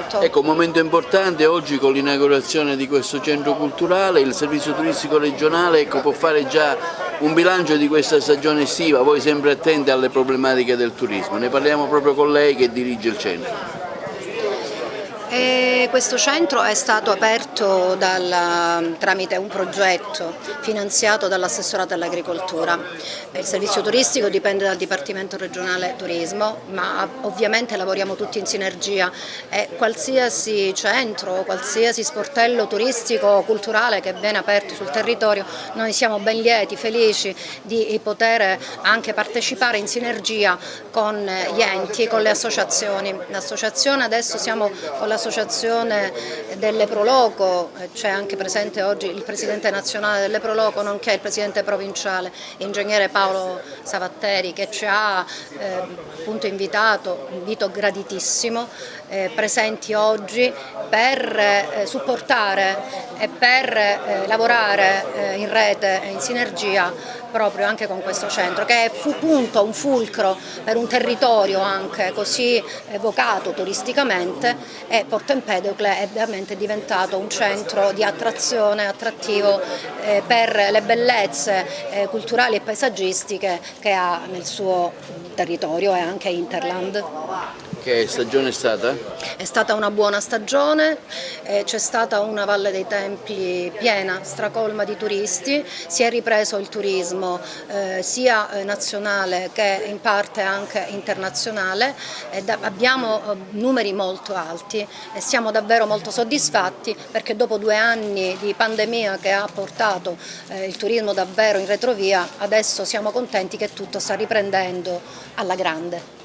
Esatto. Ecco, un momento importante oggi con l'inaugurazione di questo centro culturale, il servizio turistico regionale può fare già un bilancio di questa stagione estiva, voi sempre attenti alle problematiche del turismo. Ne parliamo proprio con lei che dirige il centro. Questo centro è stato aperto tramite un progetto finanziato dall'assessorato all'agricoltura. Il servizio turistico dipende dal Dipartimento regionale turismo, ma ovviamente lavoriamo tutti in sinergia e qualsiasi centro, qualsiasi sportello turistico o culturale che viene aperto sul territorio, noi siamo ben lieti, felici di poter anche partecipare in sinergia con gli enti, con le associazioni. L'associazione adesso siamo con l'associazione delle Proloco, c'è anche presente oggi il presidente nazionale delle Proloco, nonché il presidente provinciale, ingegnere Paolo Savatteri, che ci ha appunto invito graditissimo, presenti oggi per supportare e per lavorare in rete e in sinergia proprio anche con questo centro, che fu punto, un fulcro per un territorio anche così vocato turisticamente, e Porto Empedocle è veramente diventato un centro di attrazione, attrattivo per le bellezze culturali e paesaggistiche che ha nel suo territorio e anche Interland. Che stagione è stata? È stata una buona stagione, c'è stata una Valle dei Templi piena, stracolma di turisti, si è ripreso il turismo sia nazionale che in parte anche internazionale, abbiamo numeri molto alti e siamo davvero molto soddisfatti, perché dopo 2 anni di pandemia che ha portato il turismo davvero in retrovia, adesso siamo contenti che tutto sta riprendendo alla grande.